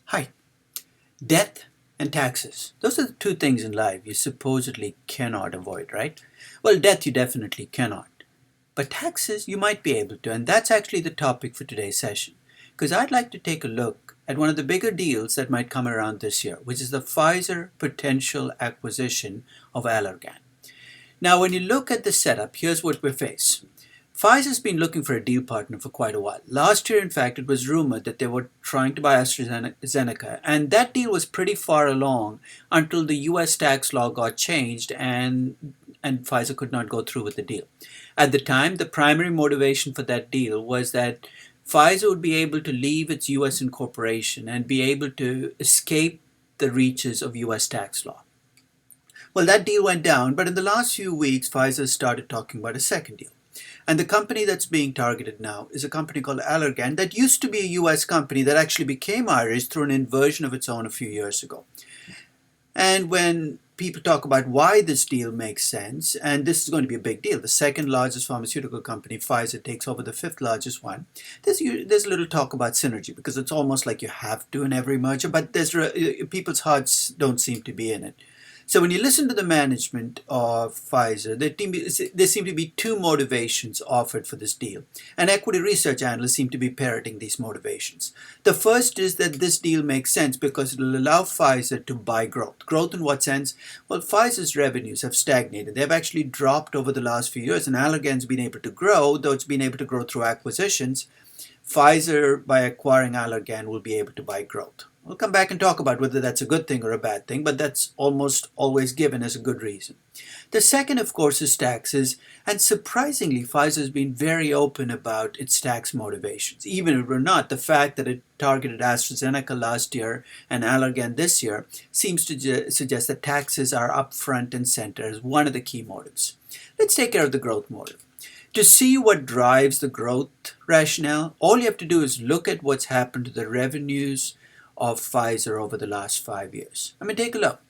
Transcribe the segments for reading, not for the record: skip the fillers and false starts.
Hi. Death and taxes. Those are the two things in life you supposedly cannot avoid, right? Well, death you definitely cannot. But taxes you might be able to, and that's actually the topic for today's session. Because I'd like to take a look at one of the bigger deals that might come around this year, which is the Pfizer potential acquisition of Allergan. Now, when you look at the setup, here's what we face. Pfizer's been looking for a deal partner for quite a while. Last year, in fact, it was rumored that they were trying to buy AstraZeneca, and that deal was pretty far along until the US tax law got changed and Pfizer could not go through with the deal. At the time, the primary motivation for that deal was that Pfizer would be able to leave its US incorporation and be able to escape the reaches of US tax law. Well, that deal went down, but in the last few weeks, Pfizer started talking about a second deal. And the company that's being targeted now is a company called Allergan that used to be a US company that actually became Irish through an inversion of its own a few years ago. And when people talk about why this deal makes sense, and this is going to be a big deal, the second largest pharmaceutical company, Pfizer, takes over the fifth largest one. There's a little talk about synergy because it's almost like you have to in every merger, but people's hearts don't seem to be in it. So when you listen to the management of Pfizer, there seem to be two motivations offered for this deal. And equity research analysts seem to be parroting these motivations. The first is that this deal makes sense because it will allow Pfizer to buy growth. Growth in what sense? Well, Pfizer's revenues have stagnated. They've actually dropped over the last few years, and Allergan's been able to grow, though it's been able to grow through acquisitions. Pfizer, by acquiring Allergan, will be able to buy growth. We'll come back and talk about whether that's a good thing or a bad thing, but that's almost always given as a good reason. The second, of course, is taxes, and surprisingly, Pfizer has been very open about its tax motivations. Even if or not, the fact that it targeted AstraZeneca last year and Allergan this year seems to suggest that taxes are up front and center as one of the key motives. Let's take care of the growth motive. To see what drives the growth rationale, all you have to do is look at what's happened to the revenues of Pfizer over the last 5 years. I mean, take a look.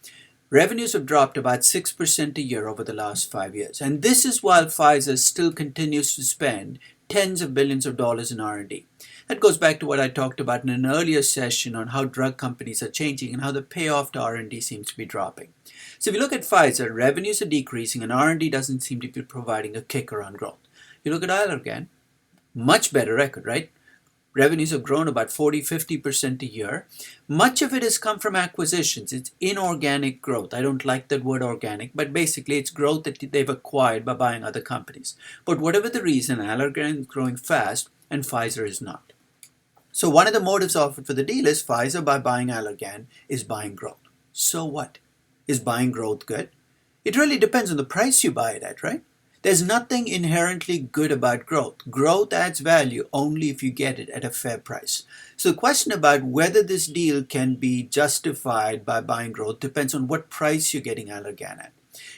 Revenues have dropped about 6% a year over the last 5 years. And this is while Pfizer still continues to spend tens of billions of dollars in R&D. That goes back to what I talked about in an earlier session on how drug companies are changing and how the payoff to R&D seems to be dropping. So if you look at Pfizer, revenues are decreasing and R&D doesn't seem to be providing a kicker on growth. You look at Allergan, much better record, right? Revenues have grown about 40-50% a year. Much of it has come from acquisitions. It's inorganic growth. I don't like that word organic, but basically it's growth that they've acquired by buying other companies. But whatever the reason, Allergan is growing fast and Pfizer is not. So one of the motives offered for the deal is Pfizer, by buying Allergan, is buying growth. So what? Is buying growth good? It really depends on the price you buy it at, right? There's nothing inherently good about growth. Growth adds value only if you get it at a fair price. So the question about whether this deal can be justified by buying growth depends on what price you're getting Allergan at.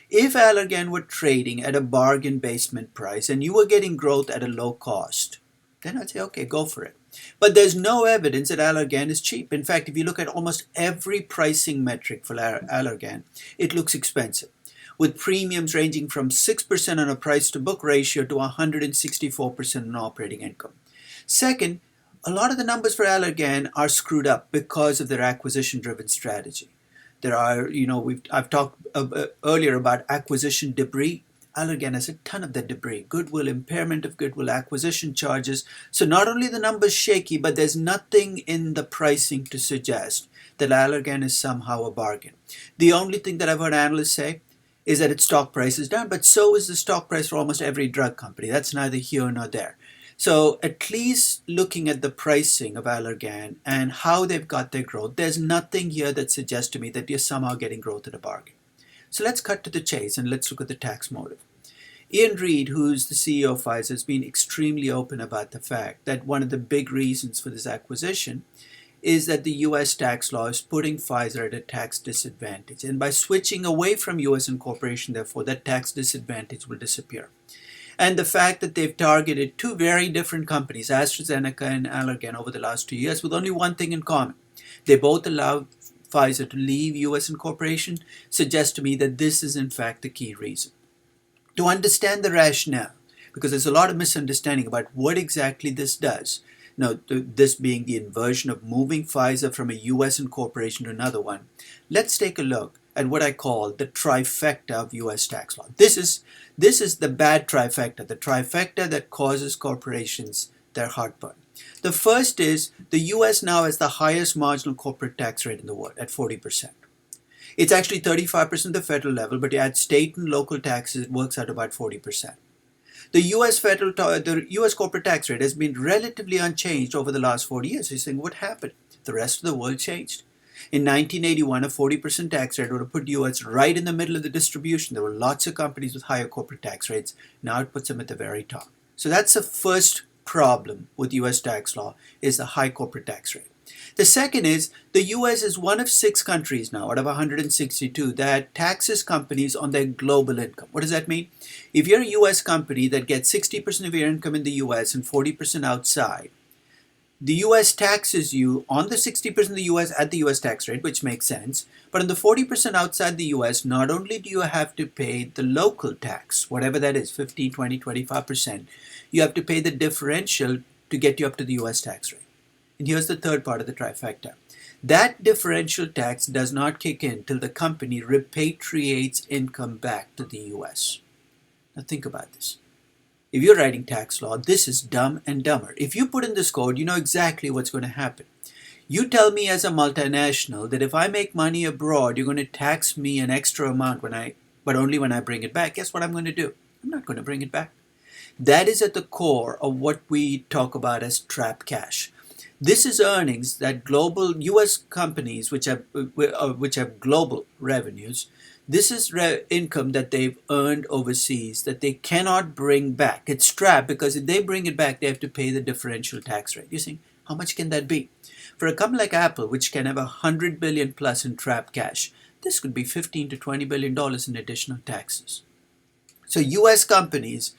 If Allergan were trading at a bargain basement price and you were getting growth at a low cost, then I'd say, okay, go for it. But there's no evidence that Allergan is cheap. In fact, if you look at almost every pricing metric for Allergan, it looks expensive, with premiums ranging from 6% on a price-to-book ratio to 164% on operating income. Second, a lot of the numbers for Allergan are screwed up because of their acquisition-driven strategy. I've talked earlier about acquisition debris. Allergan has a ton of that debris, goodwill, impairment of goodwill, acquisition charges. So not only the numbers shaky, but there's nothing in the pricing to suggest that Allergan is somehow a bargain. The only thing that I've heard analysts say is that its stock price is down, but so is the stock price for almost every drug company. That's neither here nor there. So at least looking at the pricing of Allergan and how they've got their growth, there's nothing here that suggests to me that you're somehow getting growth at a bargain. So let's cut to the chase and let's look at the tax motive. Ian Reid, who's the CEO of Pfizer, has been extremely open about the fact that one of the big reasons for this acquisition is that the US tax law is putting Pfizer at a tax disadvantage. And by switching away from US incorporation, therefore, that tax disadvantage will disappear. And the fact that they've targeted two very different companies, AstraZeneca and Allergan, over the last 2 years with only one thing in common. They both allow Pfizer to leave US incorporation, suggests to me that this is in fact the key reason. To understand the rationale, because there's a lot of misunderstanding about what exactly this does, Now, this being the inversion of moving Pfizer from a US incorporation to another one, let's take a look at what I call the trifecta of US tax law. This is the bad trifecta, the trifecta that causes corporations their heartburn. The first is the US now has the highest marginal corporate tax rate in the world at 40%. It's actually 35% at the federal level, but you add state and local taxes, it works out about 40%. The US corporate tax rate has been relatively unchanged over the last 40 years. You're saying, what happened? The rest of the world changed. In 1981, a 40% tax rate would have put US right in the middle of the distribution. There were lots of companies with higher corporate tax rates. Now it puts them at the very top. So that's the first problem with US tax law, is the high corporate tax rate. The second is the US is one of 6 countries now out of 162 that taxes companies on their global income. What does that mean? If you're a US company that gets 60% of your income in the US and 40% outside, the US taxes you on the 60% of the US at the US tax rate, which makes sense, but on the 40% outside the US, not only do you have to pay the local tax, whatever that is, 15, 20, 25%, you have to pay the differential to get you up to the US tax rate. And here's the third part of the trifecta. That differential tax does not kick in till the company repatriates income back to the US. Now think about this. If you're writing tax law, this is dumb and dumber. If you put in this code, you know exactly what's going to happen. You tell me as a multinational that if I make money abroad, you're going to tax me an extra amount but only when I bring it back. Guess what I'm going to do? I'm not going to bring it back. That is at the core of what we talk about as trap cash. This is earnings that global U.S. companies, which have global revenues, this is income that they've earned overseas that they cannot bring back. It's trapped because if they bring it back, they have to pay the differential tax rate. You think, how much can that be? For a company like Apple, which can have $100 billion plus in trapped cash, this could be $15 to $20 billion in additional taxes. So U.S. companies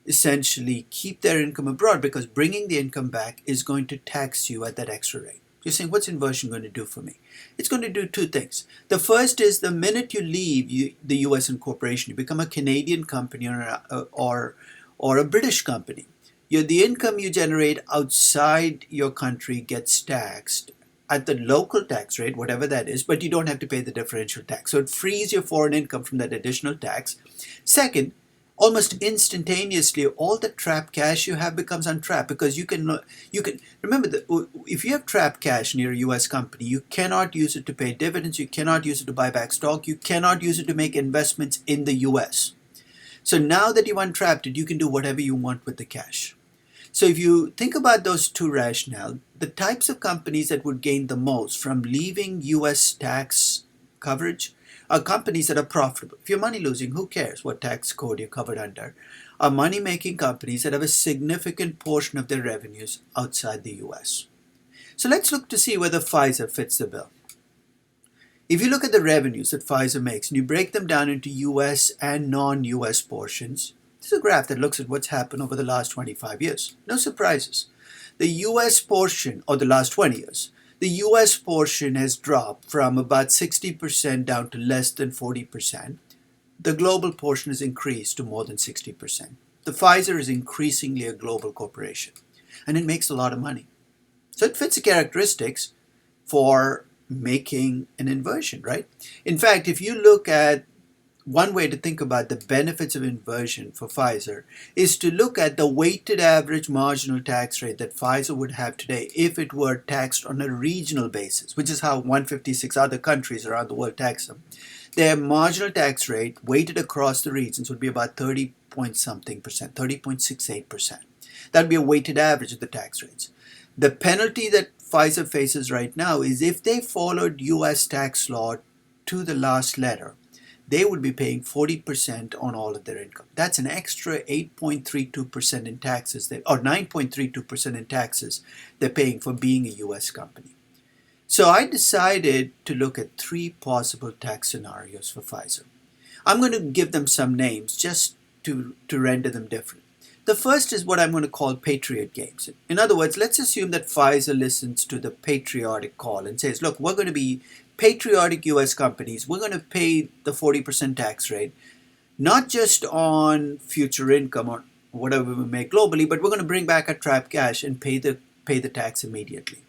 essentially keep their income abroad because bringing the income back is going to tax you at that extra rate. You're saying, what's inversion going to do for me? It's going to do 2 things. The first is the minute you leave the U.S. incorporation, you become a Canadian company or a British company. The income you generate outside your country gets taxed at the local tax rate, whatever that is, but you don't have to pay the differential tax. So it frees your foreign income from that additional tax. Second, almost instantaneously, all the trapped cash you have becomes untrapped because you can remember that if you have trapped cash near a U.S. company, you cannot use it to pay dividends, you cannot use it to buy back stock, you cannot use it to make investments in the U.S. So now that you've untrapped it, you can do whatever you want with the cash. So if you think about those 2 rationale, the types of companies that would gain the most from leaving U.S. tax coverage are companies that are profitable. If you're money losing, who cares what tax code you're covered under? Are money making companies that have a significant portion of their revenues outside the US. So let's look to see whether Pfizer fits the bill. If you look at the revenues that Pfizer makes and you break them down into US and non-US portions, this is a graph that looks at what's happened over the last 25 years. No surprises. The US portion, or the last 20 years, the US portion has dropped from about 60% down to less than 40%. The global portion has increased to more than 60%. The Pfizer is increasingly a global corporation, and it makes a lot of money. So it fits the characteristics for making an inversion, right? In fact, if you look at one way to think about the benefits of inversion for Pfizer is to look at the weighted average marginal tax rate that Pfizer would have today if it were taxed on a regional basis, which is how 156 other countries around the world tax them. Their marginal tax rate weighted across the regions would be about 30 point something percent, 30.68%. That would be a weighted average of the tax rates. The penalty that Pfizer faces right now is if they followed US tax law to the last letter, they would be paying 40% on all of their income. That's an extra 8.32% in taxes, or 9.32% in taxes they're paying for being a US company. So I decided to look at 3 possible tax scenarios for Pfizer. I'm going to give them some names just to render them different. The first is what I'm going to call patriot games. In other words, let's assume that Pfizer listens to the patriotic call and says, look, we're going to be patriotic US companies. We're going to pay the 40% tax rate, not just on future income or whatever we make globally, but we're going to bring back our trapped cash and pay the pay the tax immediately.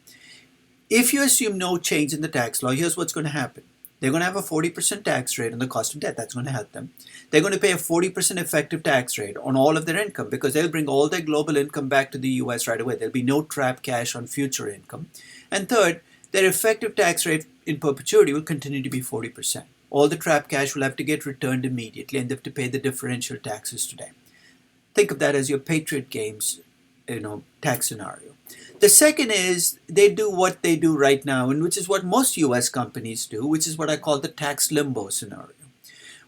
If you assume no change in the tax law, here's what's going to happen. They're going to have a 40% tax rate on the cost of debt. That's going to help them. They're going to pay a 40% effective tax rate on all of their income because they'll bring all their global income back to the US right away. There'll be no trapped cash on future income. And third, their effective tax rate in perpetuity will continue to be 40%. All the trapped cash will have to get returned immediately and they have to pay the differential taxes today. Think of that as your Patriot Games, tax scenario. The second is they do what they do right now, and which is what most US companies do, which is what I call the tax limbo scenario.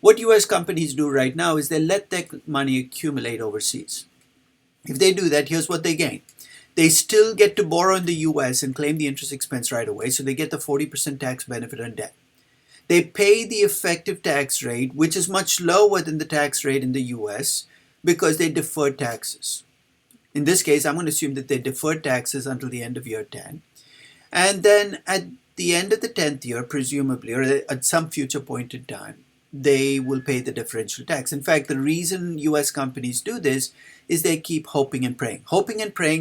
What US companies do right now is they let their money accumulate overseas. If they do that, here's what they gain. They still get to borrow in the US and claim the interest expense right away, so they get the 40% tax benefit on debt. They pay the effective tax rate, which is much lower than the tax rate in the US, because they defer taxes. In this case, I'm going to assume that they deferred taxes until the end of year 10. And then at the end of the 10th year, presumably, or at some future point in time, they will pay the differential tax. In fact, the reason US companies do this is they keep hoping and praying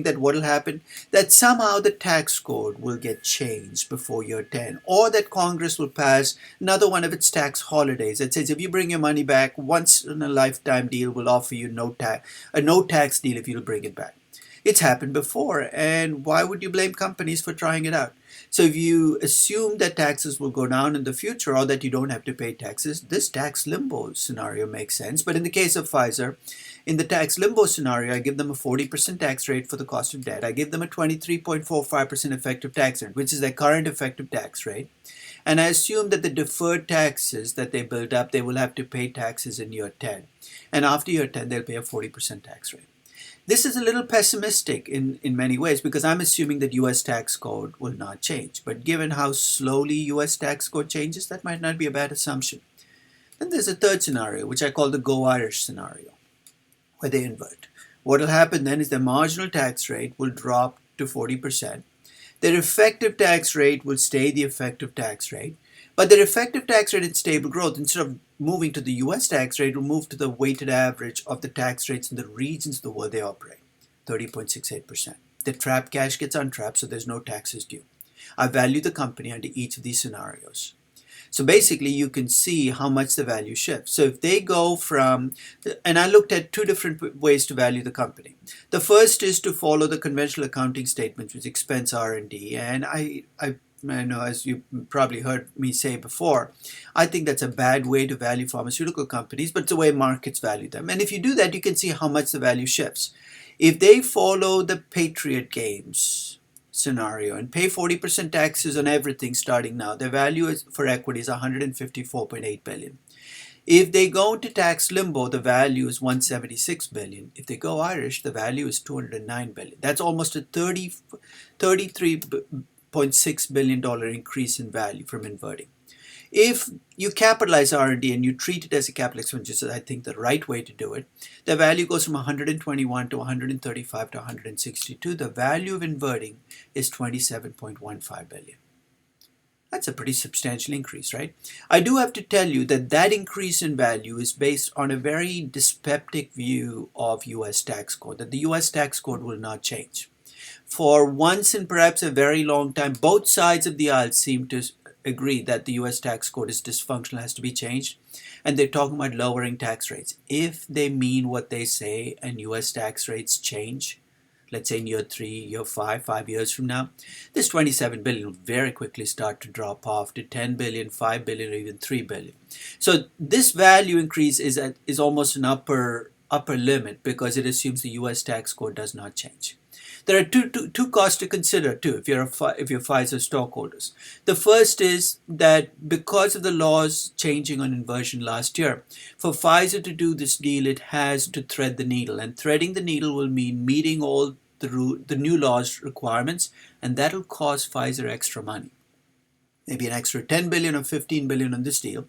that what will happen, that somehow the tax code will get changed before year 10, or that Congress will pass another one of its tax holidays that says if you bring your money back, once in a lifetime deal will offer you a no tax deal if you'll bring it back. It's happened before, and why would you blame companies for trying it out? So if you assume that taxes will go down in the future or that you don't have to pay taxes, this tax limbo scenario makes sense. But in the case of Pfizer, in the tax limbo scenario, I give them a 40% tax rate for the cost of debt. I give them a 23.45% effective tax rate, which is their current effective tax rate. And I assume that the deferred taxes that they build up, they will have to pay taxes in year 10. And after year 10, they'll pay a 40% tax rate. This is a little pessimistic in many ways because I'm assuming that US tax code will not change. But given how slowly US tax code changes, that might not be a bad assumption. Then there's a third scenario, which I call the Go Irish scenario, where they invert. What will happen then is their marginal tax rate will drop to 40%. Their effective tax rate will stay the effective tax rate. But their effective tax rate in stable growth, instead of moving to the US tax rate, will move to the weighted average of the tax rates in the regions of the world they operate, 30.68%. The trapped cash gets untrapped, so there's no taxes due. I value the company under each of these scenarios. So basically, you can see how much the value shifts. So if they go from, and I looked at two different ways to value the company. The first is to follow the conventional accounting statements, which expense R&D, and I know, as you probably heard me say before, I think that's a bad way to value pharmaceutical companies, but it's the way markets value them. And if you do that, you can see how much the value shifts. If they follow the Patriot Games scenario and pay 40% taxes on everything starting now, their value for equity is $154.8 billion. If they go into tax limbo, the value is $176 billion. If they go Irish, the value is $209 billion. That's almost a $33.6 billion increase in value from inverting. If you capitalize R&D and you treat it as a capital expenditure, I think the right way to do it, the value goes from 121 to 135 to 162. The value of inverting is $27.15 billion. That's a pretty substantial increase, right? I do have to tell you that that increase in value is based on a very dyspeptic view of US tax code, that the US tax code will not change. For once in perhaps a very long time, both sides of the aisle seem to agree that the US tax code is dysfunctional, has to be changed, and they're talking about lowering tax rates. If they mean what they say and US tax rates change, let's say in year 3, year 5 years from now, this $27 billion will very quickly start to drop off to $10 billion, $5 billion, or even $3 billion. So this value increase is almost an upper limit because it assumes the US tax code does not change. There are two costs to consider too if you're Pfizer stockholders. The first is that because of the laws changing on inversion last year, for Pfizer to do this deal, it has to thread the needle, and threading the needle will mean meeting all the new laws requirements, and that'll cost Pfizer extra money. Maybe an extra $10 billion or $15 billion on this deal.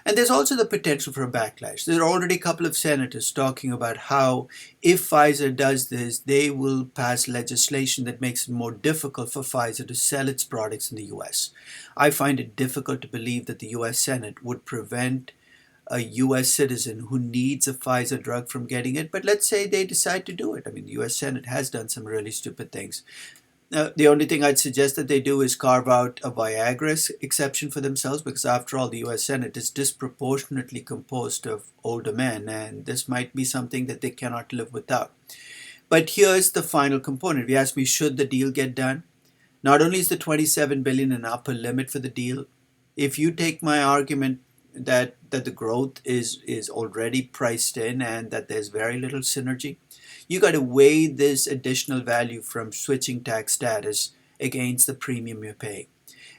And there's also the potential for a backlash. There are already a couple of senators talking about how if Pfizer does this, they will pass legislation that makes it more difficult for Pfizer to sell its products in the US. I find it difficult to believe that the US Senate would prevent a US citizen who needs a Pfizer drug from getting it, but let's say they decide to do it. I mean, the US Senate has done some really stupid things. The only thing I'd suggest that they do is carve out a Viagra exception for themselves, because after all, the US Senate is disproportionately composed of older men, and this might be something that they cannot live without. But here's the final component. If you ask me, should the deal get done? Not only is the 27 billion an upper limit for the deal, if you take my argument that the growth is already priced in and that there's very little synergy, you got to weigh this additional value from switching tax status against the premium you're paying.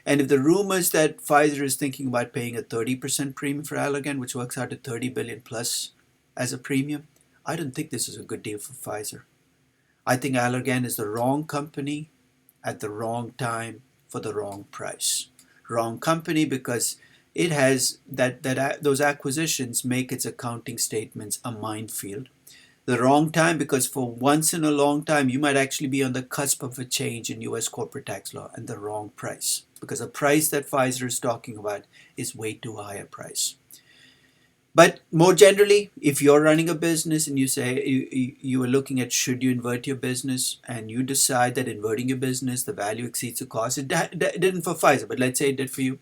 And if the rumors that Pfizer is thinking about paying a 30% premium for Allergan, which works out to 30 billion plus as a premium, I don't think this is a good deal for Pfizer. I think Allergan is the wrong company at the wrong time for the wrong price. Wrong company because it has those acquisitions make its accounting statements a minefield. The wrong time because for once in a long time you might actually be on the cusp of a change in US corporate tax law, and the wrong price because the price that Pfizer is talking about is way too high a price. But more generally, if you're running a business and you say you are looking at should you invert your business, and you decide that inverting your business, the value exceeds the cost. It didn't for Pfizer, but let's say it did for you.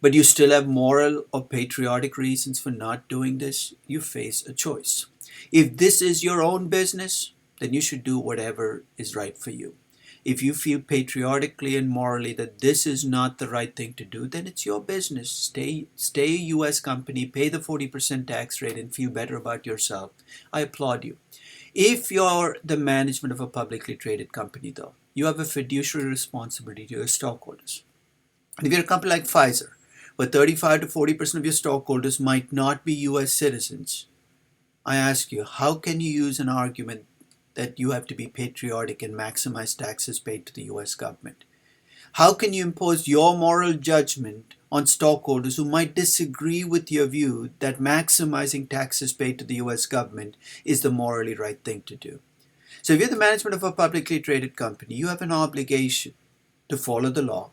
But you still have moral or patriotic reasons for not doing this, you face a choice. If this is your own business, then you should do whatever is right for you. If you feel patriotically and morally that this is not the right thing to do, then it's your business. Stay a US company, pay the 40% tax rate, and feel better about yourself. I applaud you. If you're the management of a publicly traded company, though, you have a fiduciary responsibility to your stockholders. And if you're a company like Pfizer, where 35 to 40% of your stockholders might not be US citizens, I ask you, how can you use an argument that you have to be patriotic and maximize taxes paid to the US government? How can you impose your moral judgment on stockholders who might disagree with your view that maximizing taxes paid to the US government is the morally right thing to do? So if you're the management of a publicly traded company, you have an obligation to follow the law,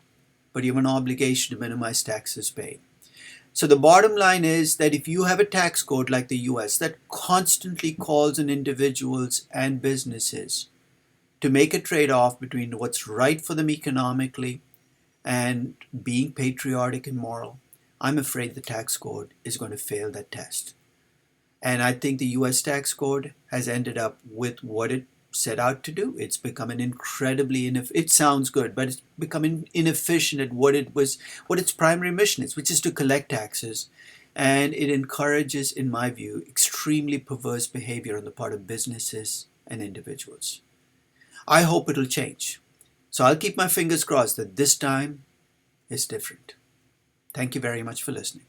but you have an obligation to minimize taxes paid. So the bottom line is that if you have a tax code like the US that constantly calls on individuals and businesses to make a trade-off between what's right for them economically and being patriotic and moral, I'm afraid the tax code is going to fail that test. And I think the US tax code has ended up with what it set out to do. It's become an incredibly it sounds good, but it's becoming inefficient at what its primary mission is, which is to collect taxes. And it encourages, in my view, extremely perverse behavior on the part of businesses and individuals. I hope it'll change. So I'll keep my fingers crossed that this time is different. Thank you very much for listening.